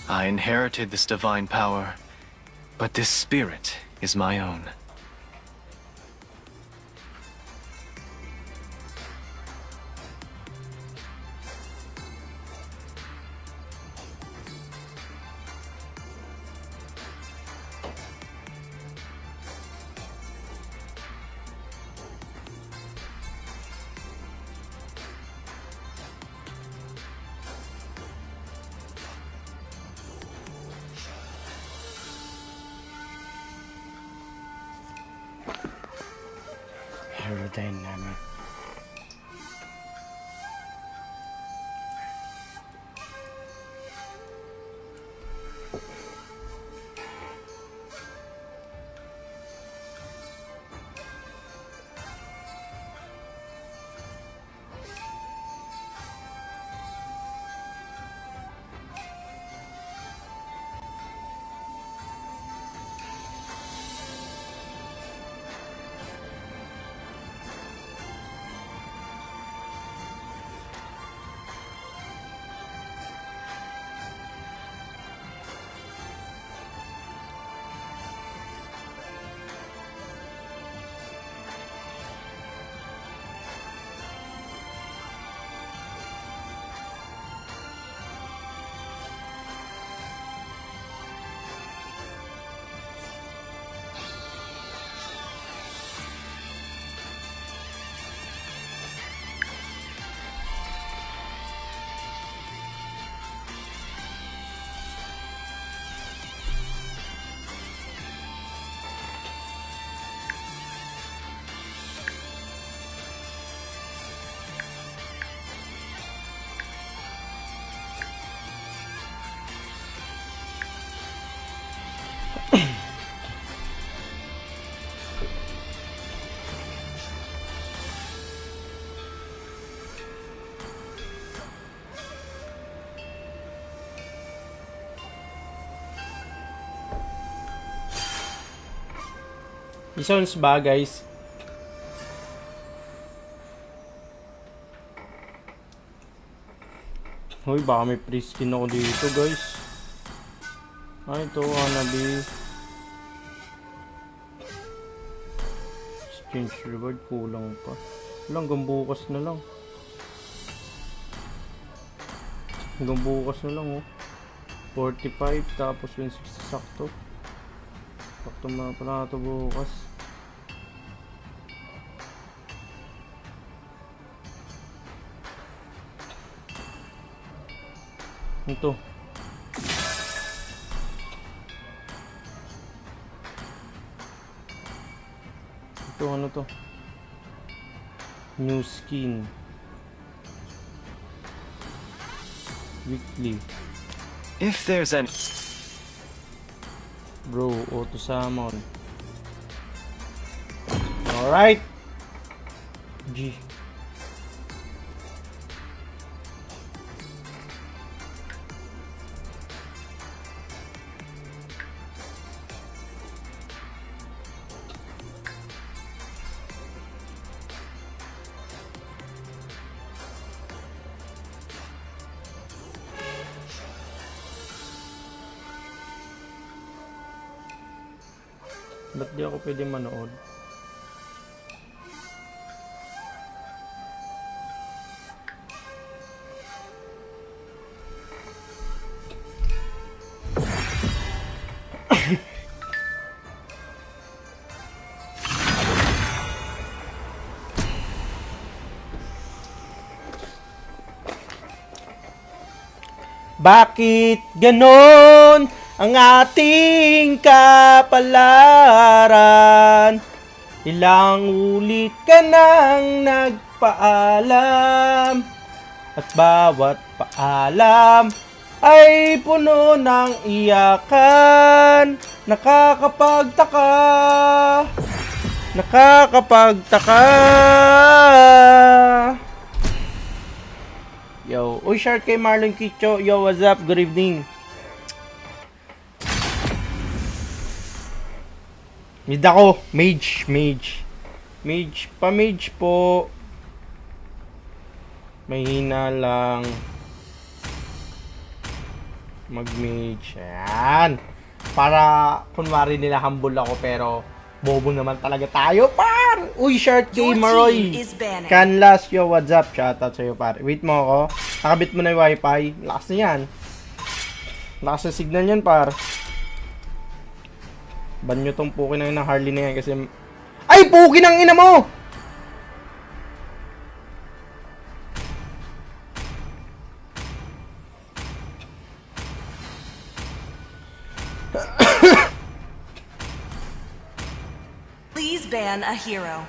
I inherited this divine power, but this spirit is my own. Aerodynamic. Sounds ba guys? Hoy, baka may free skin ako dito guys. Ay, ito Hanabi. Exchange reward, kulang pa. Hanggang bukas na lang. Hanggang bukas na lang oh. 45 tapos 160 sakto. Sakto mga pala ito bukas. Ito. Ito ano to? New skin. Weekly. If there's an... Bro, auto summon. Alright. G. Ba't di ako pwede manood? Bakit ganon ang ating kapalaran? Ilang ulit ka nang nagpaalam, at bawat paalam ay puno ng iyakan. Nakakapagtaka, nakakapagtaka. Yo, uy, shout kay Marlon Kicho. Yo, what's up? Good evening. Mid ako, mage. Pa-mage po. Mahina lang. Mag-mage. Yan. Para, kunwari nila humble ako, pero bobo naman talaga tayo, par! Uy, Shark Your Gamer, Roy! team is banning. Canlas, yo, what's up? Shoutout sa'yo, par. Wait mo ako. Nakabit mo na yung wifi. Lakas na yan. Lakas na signal yan, par. Ban nyo tong puki na yun ng Harley na yan kasi... Ay! Puki ng ina mo! Please ban a hero.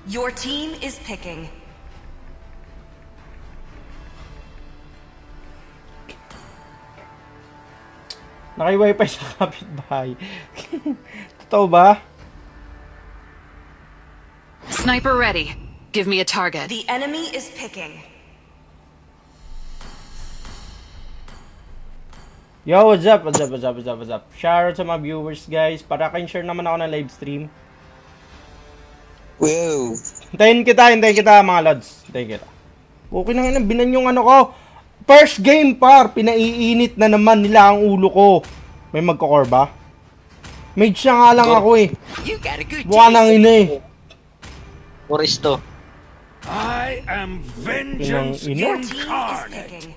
Your team is picking. Naki-wifi sa kapitbahay. Totoo ba? Sniper ready. Give me a target. The enemy is picking. Yo, what's up? What's up? What's up? What's up? What's up? Shoutout sa mga viewers, guys. Para share naman ako ng live stream. Wow. Hintayin kita mga lods. Hintayin kita. Okay na nga, binan yung ano ko. First game, par. Pinaiinit na naman nila ang ulo ko. May magkakor ba? Mage siya nga lang ako eh. Buka nang ina eh. Puristo. I am vengeance Ina. Your team is incarnate. picking.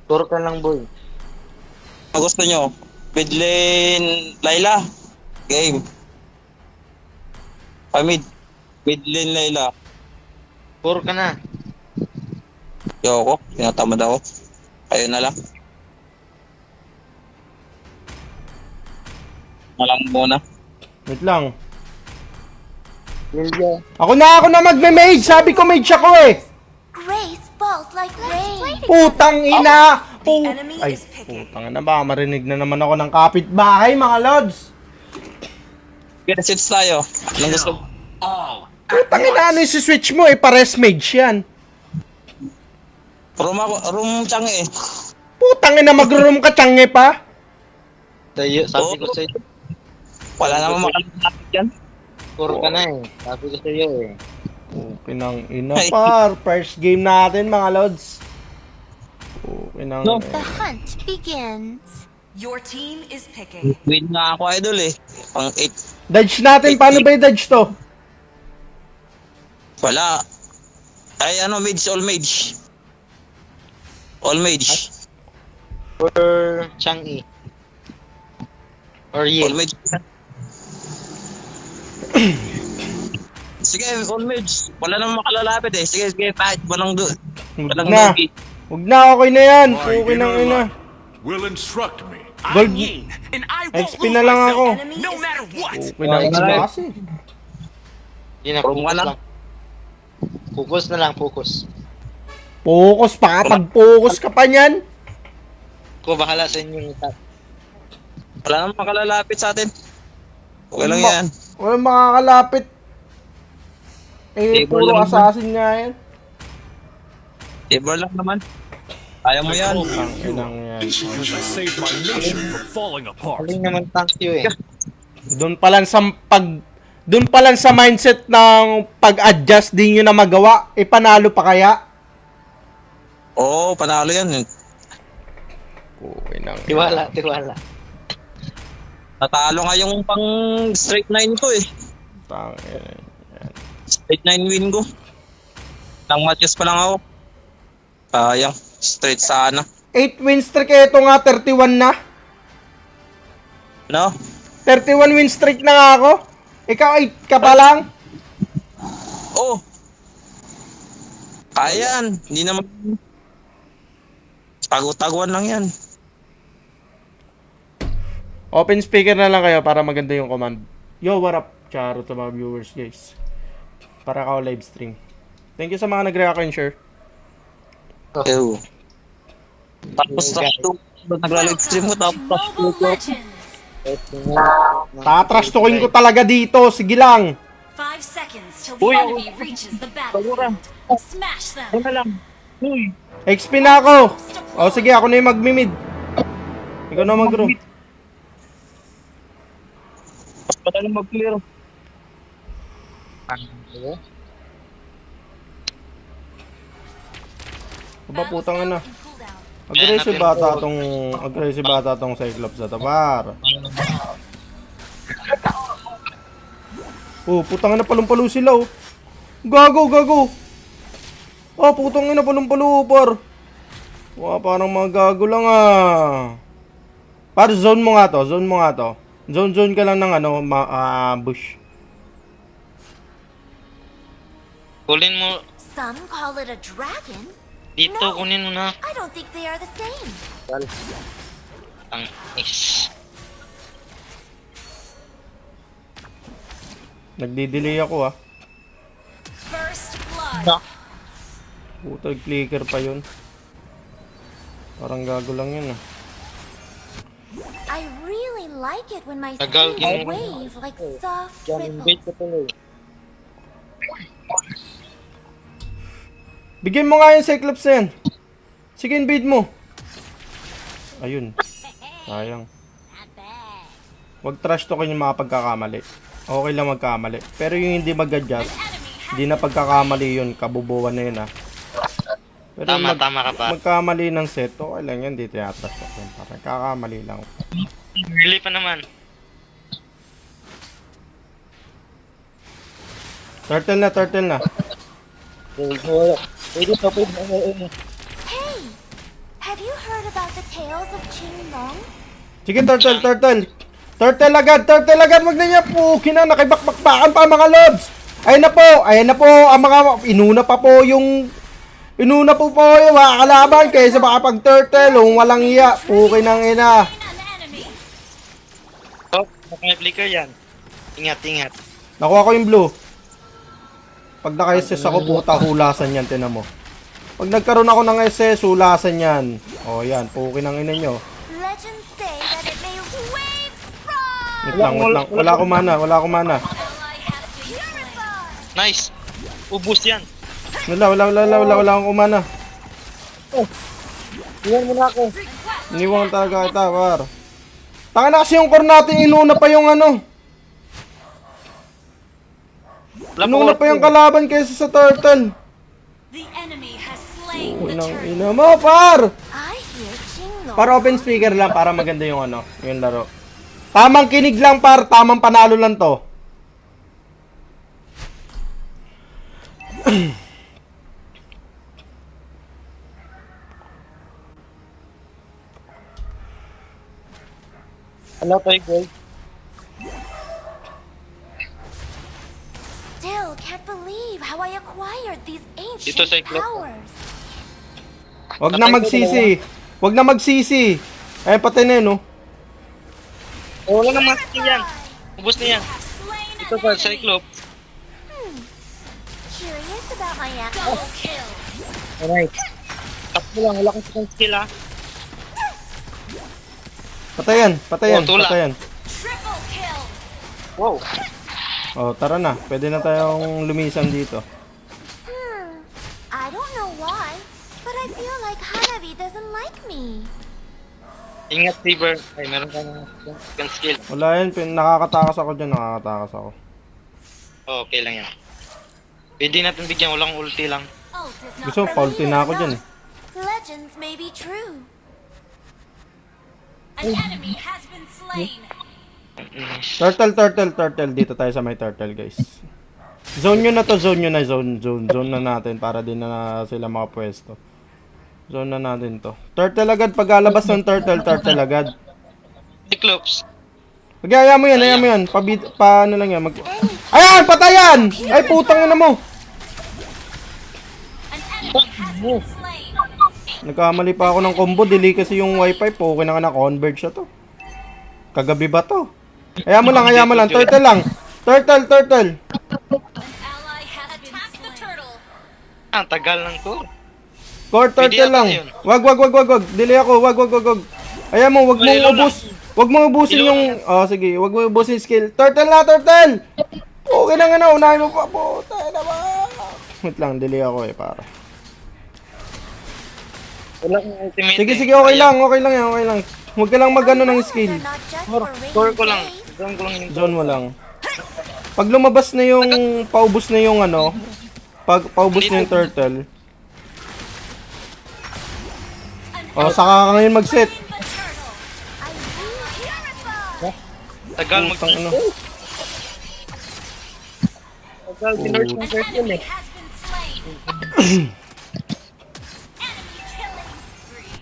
Turo ka lang, boy. Gusto nyo? Midlane Layla. Game. Midlane Layla. Puro ka na. Yoko. Tinatamad ako. Ayun na lang. Malang muna. Wait lang. Ninja. Ako na magme-mage. Sabi ko mage ako eh. Grace falls like rain. Putang ina. The enemy Ay, is picking. putang ina. Baka marinig na naman ako ng kapitbahay, mga lods. Get sits tayo. Anong gusto? Putang ina, ano yung switch mo eh. Pares mage yan. Room chang eh. Putang ina, mag-room ka, tsange pa. Sabi ko sa'yo, Wala namang makalapit yan. puro ka na eh. Sabi ko sa'yo eh. Okay nang ina, par. First game natin, mga lods. Okay nang No. The hunt begins. Your team is picking. Win nga ako, idol eh. Pang 8. Dodge natin. Paano ba i-dodge to? Wala. Ay, ano, mage, all mage. All mage. Or Chang'e. Or All Yin. mage. Sige, all mage. Wala namang makalalapit eh. Sige, kahit walang Huwag walang na. lugi. Huwag na, okay na yan. My Okay nang inner ina. light will instruct me. Gold. And I won't XP na lang ako. Enemy no is matter picking. what. Okay nang ina kasi. Yun na, Puro ka focus na. lang. Focus na lang, focus. Focus pa ka. Pag-focus ka pa niyan. Ko bahala sa inyo yung top. Wala namang makalalapit sa atin. Okay lang yan. Walang makakalapit. Eh, Table puro lang assassin nga yan. Table lang naman. Kaya mo yan. Ang inang yan. Because I saved my nation from falling apart. Aling naman thank you eh. Doon pa lang sa mindset ng pag-adjust din nyo na magawa, eh panalo pa kaya? Oo, panalo yan. Okay nang Tiwala. Natalo nga yung pang straight 9 ko eh. Tangina. Straight 9 win ko. Ilang matches pa lang ako. Sayang. Straight sana. 8 win streak, ito nga 31 na. No? 31 win streak na nga ako. Ikaw 8 ka pa lang. Oh. Kaya yan. Hindi naman. Tago-taguan lang yan. Open speaker na lang kayo para maganda yung command. Yo, what up? Charo to mga viewers, guys. Para ako live stream. Thank you sa mga nag-react and share. Ew. Tapos nagla-live stream ko tapos Mobile Legends. Tatrash talking ko talaga dito. Sige lang. 5 seconds till Uy, the ako- enemy reaches the Pagura. battlefield. Smash them. Ano lang? Uy. XP na ako. O sige, ako na yung magmimid. Ikaw na mag-room. Padala mag-clear. Aba, putang ina. And cool down. Aggressive bata tong Cyclops na tapar. Oh, putang ina, palumpalo sila oh. Gago. Oh, putang ina, palumpalo par. Wah, parang mga gago lang ah. Par, zone mo nga to. Zone ka lang ng ano, bush. Kulin mo. Some call it a dragon. Dito, No. kunin mo na. I don't think they are the same. Ang is. Nagdi-delay ako ah. First blood. Putang clicker pa yun. Parang gago lang yun ah. I really like it when my Tagal, skins ginawa. wave like soft Yan, ripples. wait ko tuloy. Bigyan mo nga yung Cyclops na yan. Sige, invade mo. Ayun. Sayang. Huwag trash talkin yung mga pagkakamali. Okay lang magkamali. Pero yung hindi mag-adjust, hindi na pagkakamali yun. Kabubuan na yun ah. Pero Tama ka pa. magkamali ng set, okay lang yan. Hindi trash talk yun. Parang kakamali lang. Early pa naman. Turtle na. Hey, have you heard about the tales of Qinglong? Sige, Turtle agad. Wag na niya po. Nakibakbakbakan pa mga lods. Ayan na po. Ang mga, inuna po yung mga kalaban kaysa makapag-turtle. Kung walang iya, pukin ng ina. An enemy. Oh, naka-flicker yan. Ingat. Nakuha ko yung blue. Pag naka-SS ako, puta, hulasan yan, tinan mo. Pag nagkaroon ako ng SS, hulasan yan. O, yan, pukin ng ina nyo. Legends say that it may wave from. Wait lang. Wala akong mana. Ally has been slain. Nice. Ubus yan. Wala akong kumana. Iwan mo na ako. Iniwan talaga kita, par. Taka na kasi yung core natin, inuna pa yung ano. Inuna pa yung kalaban kaysa sa turtle. The enemy has slain the Unang turtle. ina mo, par! I hear Qinglong. Para open speaker lang, para maganda yung ano, yung laro. Tamang kinig lang, par. Tamang panalo lang to. Ano tayo, guys? Still can't believe how I acquired these Dito, ancient Cyclops. powers. Wag na magsisi. Ay, patay na yun, oh. Wala na mga skill yan. Ubus na yan. Slain Ito an pa, enemy. Cyclops. Curious about my action. Double kill. Alright. Tapos lang, wala kang second skill ah. Patayan. Oh, tula. Triple kill. Wow. Oh, tara na. Pwede na tayong lumisan dito. I don't know why, but I feel like Hanabi doesn't like me. Ingat, Saber. Ay, meron ka na second skill. Wala yan. Nakakatakas ako dyan. Oh, okay lang yan. Pwede natin bigyan. Walang ulti lang. Ult is not Gusto, faulty na ako dyan eh. Legends may be true. An enemy has been slain. Turtle. Dito tayo sa may turtle, guys. Zone nyo na to. Zone na natin para din na sila makapwesto. Zone na natin to. Turtle agad. Paglalabas ng turtle agad. Cyclops. Hayaan mo yan. Paano lang yan. Ayan! Patayan! Ay, putang ina mo! An enemy has been slain. Nagkamali pa ako ng combo. Delay kasi yung wifi. Okay na converge siya to. Kagabi ba to? Hayaan mo lang. Turtle lang. Turtle. An ally has been slain. Ah, tagal lang to. Core Pwede turtle ata lang. yun. Wag. Delay ako. Wag. Hayaan mo, wag Lalo mong ubos. Wag mo ubusin yung... Oh, sige. Wag mo ubusin yung skill. Turtle na, turtle! Okay na nga na. Unahin mo pa. Puta na ba? Wait lang, delay ako eh, para. Walang ultimate. Sige, eh. sige, okay lang. Okay lang yan, okay lang. Huwag ka lang mag-ano ng skill. They're not just for Score rainy ko lang. days. Zone ko lang yung Zone mo lang. Pag lumabas na yung... Paubos na yung ano... Pag paubos na yung turtle... Oh, saka ka ngayon mag-set. The turtle. I will purify. tagal Putang ina. Tagal, dinurge ng An turtle enemy eh. has been slain. Enemy killing spree.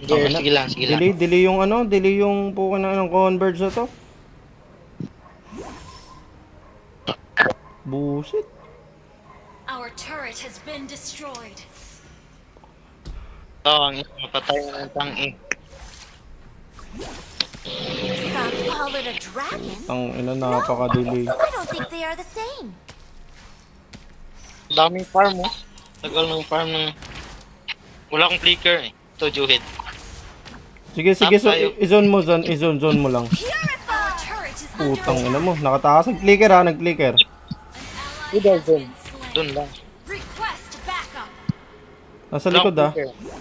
Okay, sige lang, sige lang. Delay yung ano, delay yung puka na ng converge na to. Busit. Our turret has been destroyed. Oo, ang mapatay na ng tang eh. Some call it a dragon. Ang ina, napaka-delay. I don't think they are the same. Daming farm mo. Tagal ng farm ng... Wala akong flicker eh. Ito, Juhid. Sige, sige, so, Tayo. i-zone mo, zone mo lang. Our turret is under Putang ina mo, nakatakas nag-clicker ha, nag-clicker. An ally has been slain. Doon lang. Request backup. Nasa likod ha,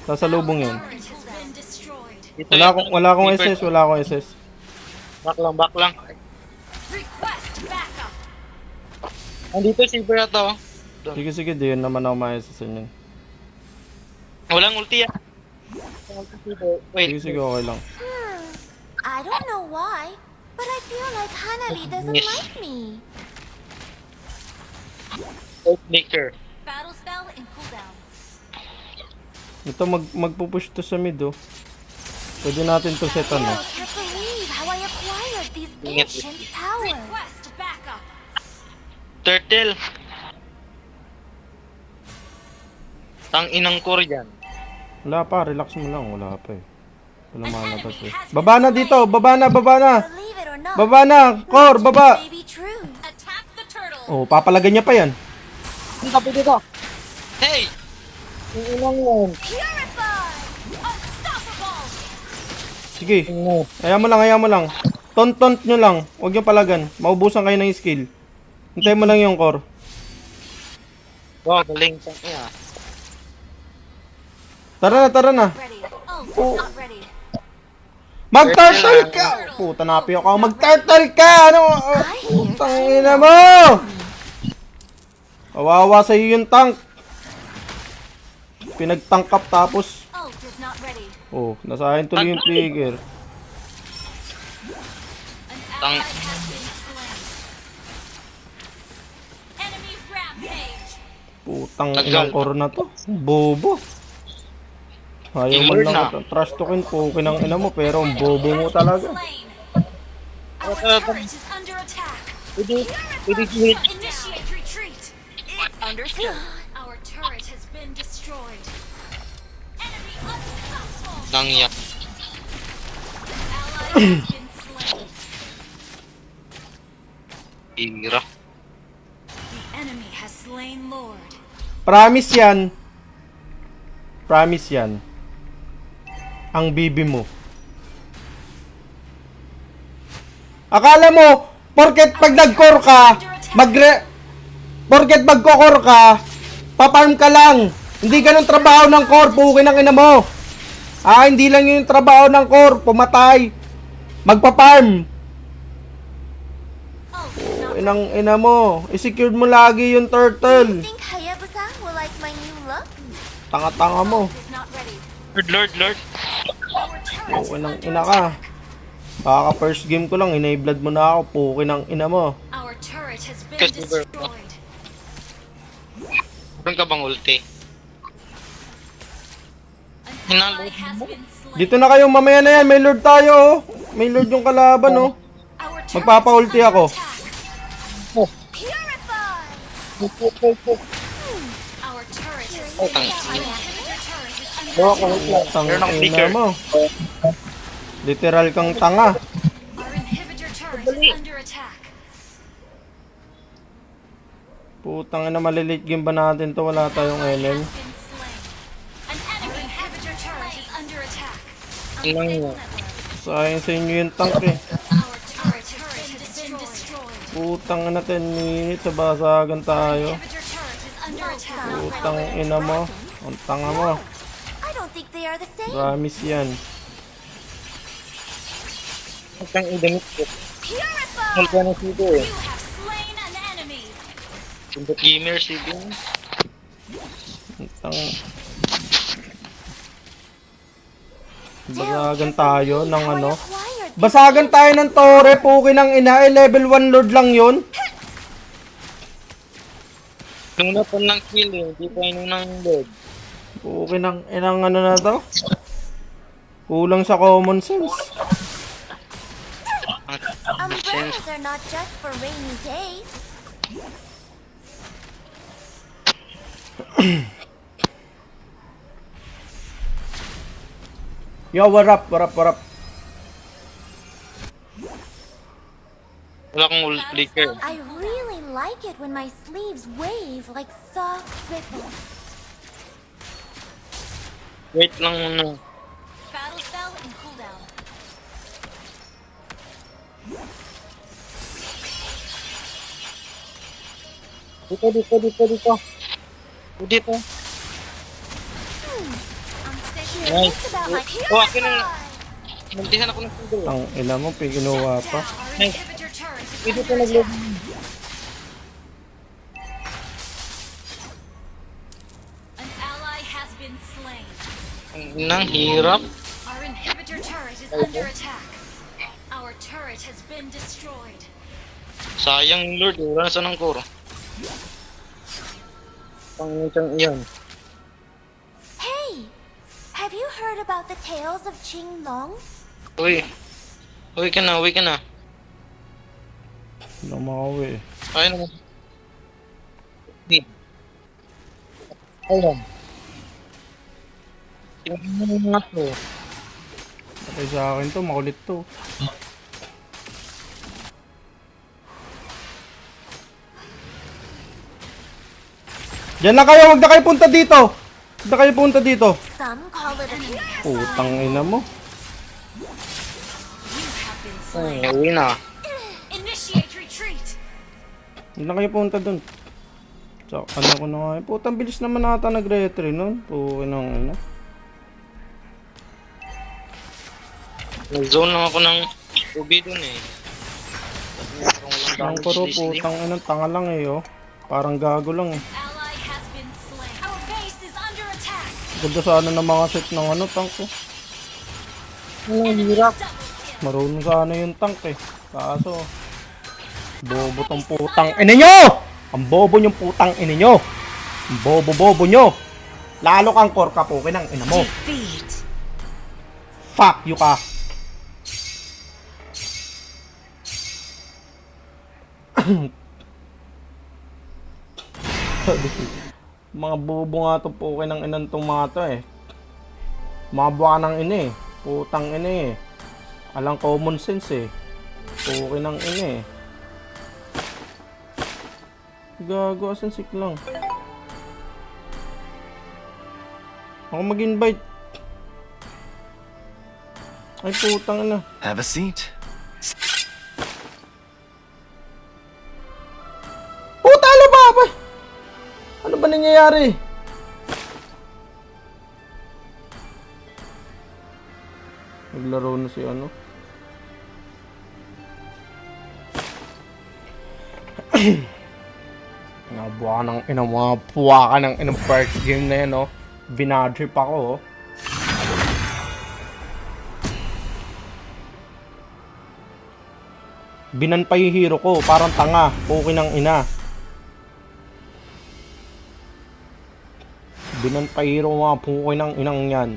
nasa lubong yun. Turret has been destroyed. Dito Wala akong SS, wala akong SS. Back lang. Request backup. Andito si Berata oh. Sige, sige, di yun naman ako ma-SS yun. Walang ulti ah. Wait, Sige, sige, okay lang. I don't know why, but I feel like Hanabi doesn't Yes. like me. flicker. Battle spell in cooldown. Ito, magpupush to sa mid oh. Pwede natin to set I ano. can't believe how I acquired these Ingat. ancient powers. Request backup. Turtle. Tang inang core dyan. Wala pa, relax mo lang, wala pa eh. Wala malabas eh. Baba na dito, baba na. Believe it or not, Baba na, core, baba. may be true. Attack the turtle. Oh, papalagan niya pa yan. Hey! Purify! Unstoppable. Sige. Ayaw mo lang. Tont nyo lang. Huwag yung palagan. Maubusan kayo ng skill. Hintayin mo lang yung core. Wow, galing tang iya. Tara na. Ready. Oh, not ready. Mag-turtle ka! Puta, napi ako. Mag-turtle ka! Ano? Putang ina mo! Kawawa sa'yo yung tank. Pinagtangkap tapos... Ult is not ready. Oh, nasahin tuloy yung trigger. An ally has been slain. Enemy rampage. Putang Tagal. ilang core na to. Bobo. Ayaw man Gamer lang na. ito. Trash talkin po, kinang ina mo, pero ang bobo mo talaga. Slain. Our turret is under attack. Pwede Juhid. Initiate retreat. Understood. Our turret has been destroyed. Enemy unstoppable. Tang iya. Ally has been slain. Ira. The enemy has slain Lord. Promise yan. Ang bibi mo. Akala mo, porket pag nag-core ka, porket mag-core ka, paparm ka lang. Hindi ganun trabaho ng core, pukin ang ina mo. Hindi lang yung trabaho ng core, pumatay. Magpa-farm. Inang ina mo, i-secured mo lagi yung turtle. Think Hayabusa will like my new look? Tanga-tanga mo. Is not ready. Lord. Our turret is Pukin ang under ina ka. attack. Baka first game ko lang, inablad mo na ako, pukin ang ina mo. Our turret has been Kasi bro. destroyed. Meron ka bang ulti? An ally has been slain. Dito na kayo, mamaya na yan, may lord tayo oh. May lord yung kalaban oh. Our turret Magpapa-ulti is under ako. attack. Purify! Our turret is Oh, tang Our ina. inhibitor turret is under attack. Tang Meron akong ina flicker. mo. Literal kang tanga. Our inhibitor turret is under attack. Putang ina, malilate game ba natin to? Wala tayong Ally LM. has been slain. An enemy inhibitor turret is under attack. Inang iya. Unstable network. Sayang sa inyo yung tank eh. Our turret has been destroyed. Putang na 10 minutes sa basagan tayo. Inhibitor turret is under attack. Putang ina mo. Ang tanga mo. I don't think they are the same. Promise yan. Ang idamit ko. Purify! Ang kaya ng sito eh. You have slain an enemy. Sundot gamer si Bin. Ang tanga. Basagan tayo ng ano. Basagan tayo ng tore. Pukin ng ina. Level 1 lord lang yun. Nung napan ng kill eh, hindi pa yun ng load. Pukin ng inang ano na to. Kulang sa common sense. Umbrellas are not just for rainy days. Yo, what up, what up, what up? Wala akong ult flicker. I really like it when my sleeves wave like soft ripples. Wait lang muna. Battle spell and cooldown. Dito. Dito. Curious about my Oh, akin na. purify! Muntihan ako ng sundot. Ang ina mo, piginuwa pa. Our inhibitor turret is Dito under nag-load. attack. An ally has been slain. Nang hirap. Our inhibitor turret is under attack. Our turret has been destroyed. Sayang Lord, wala na sanang core. Pangitang iyan. Hey! Have you heard about the tales of Qing Long? Uy. Uy ka na, uwi ka na. Hindi makauwi. Ayun naman. Ayun. Tingnan mo nga to. Patay sa akin to, makulit to. Diyan lang kayo, huwag na kayo punta dito. Huwag na kayo punta dito. Some call it a purify. Putang ina mo. Ay, uwi na. Initiate retreat. Huwag na kayo punta dun. So, ano ko na nga. Putang bilis naman ata nag-retry nun. Pukin ng ina. Nag-zone lang ako ng ubi dun eh. Ang puro putang ina, tanga lang eh oh. Parang gago lang eh. Ally has been slain. Our base is under attack. Ganda sana ng mga set ng ano, tank ko. Enemy double kill. Marunong sana yung tank eh. Kaso, bobo tong putang ina nyo! Ang bobo nyong putang ina nyo! Ang bobo-bobo nyo! Lalo kang core ka po, kinang ina mo. Defeat. Fuck you ka! Mga bobo nga to po kinang inan tong mga to eh. Mga buwan ng ina eh. Putang ina eh. Alang common sense eh. Okay ng ina eh. Gago, asan sik lang. Ako mag-invite. Ay putang ina. Have a seat. Puta, ano ba ba? Ano ba nangyayari? Naglaro na si ano. Nabuha ka ng ina, mga buha ka ng inang first game na yan, oh. Binadrip ako, oh. Binan pa yung hero ko, parang tanga, puki ng ina. Binan pa yung hero, mga puki ng inang yan.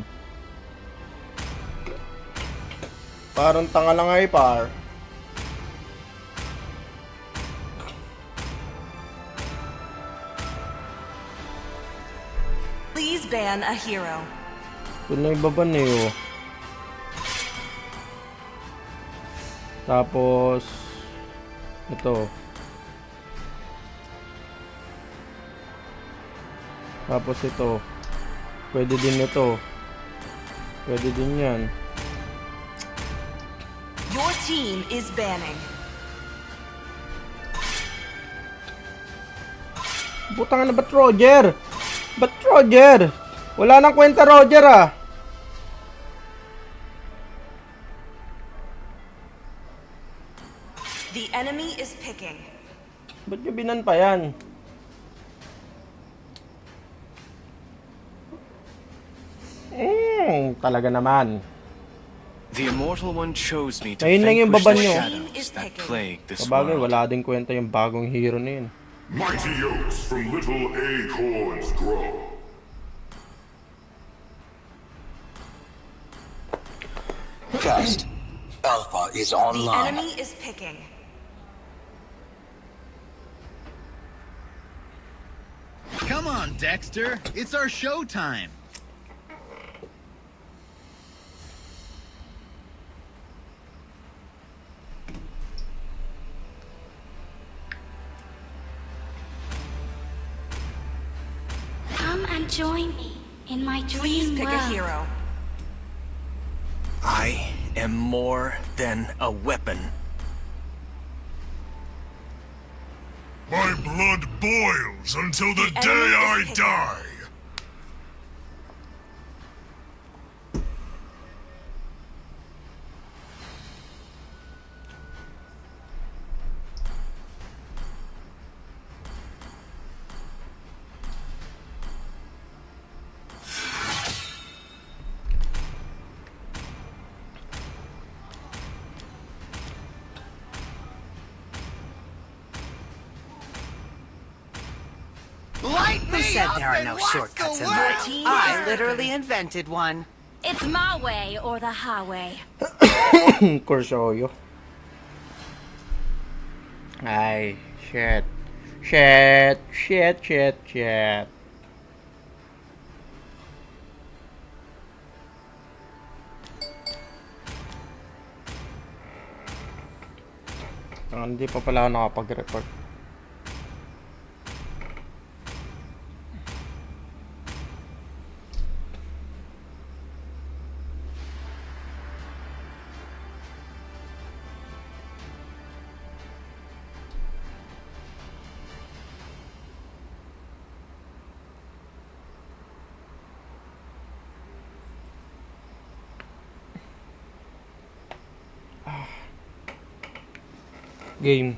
Parang tanga lang ay par. Please ban a hero. Ito na ibaban eh, oh. Tapos ito. Tapos ito. Pwede din ito. Pwede din yan. Your team is banning. Butang na, ba't Roger? Ba't Roger? Wala nang kwenta Roger ah. The enemy is picking. Ba't nyo binan pa yan? Talaga naman. The Immortal One chose me to Ayun lang yung vanquish baba the nyo. shadows that plague this Kabagay, world. wala din kwenta yung bagong hero na yun. Mighty oaks from little acorns grow. Gust. Alpha is The online. enemy is picking. Come on, Dexter. It's our showtime. Come and join me in my Please dream pick a world. hero. I am more than a weapon. My blood boils until the The day enemy I is picking. die. Who said there are no shortcuts in life? I literally invented one. It's my way or the highway. Corsoyo. Ay, shit. Shit, shit, shit, shit. Hindi pa pala ako nakapag-record. Game.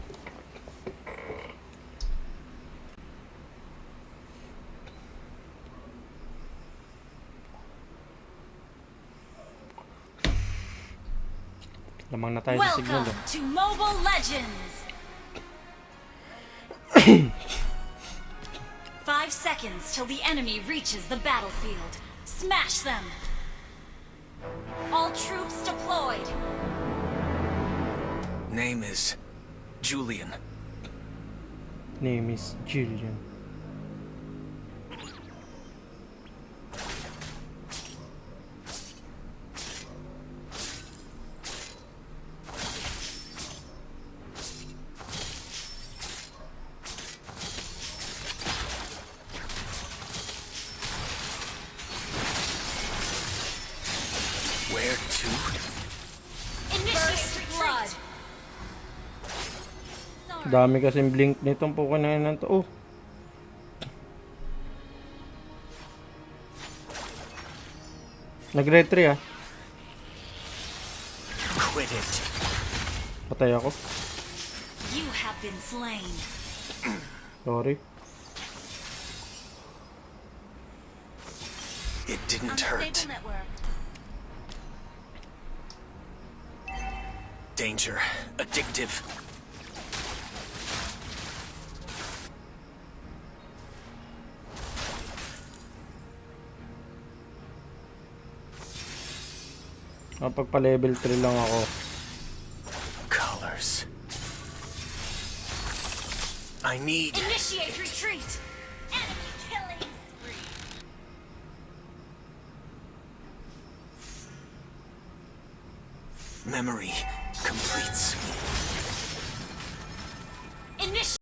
Lamang na tayo sa signal. Welcome to Mobile Legends. 5 seconds till the enemy reaches the battlefield. Smash them. All troops deployed. Name is Julian. Name is Julian. Where to? Initiate blood. Dami kasing blink nitong Pokemon na to. Oh. Nag-retry ah. Quit it. Patay ako. You have been slain. Sorry. It didn't hurt. Network. Danger. Addictive. Pagpa-level 3 lang ako. Colors. I need Initiate retreat. Enemy killing spree. memory. Completes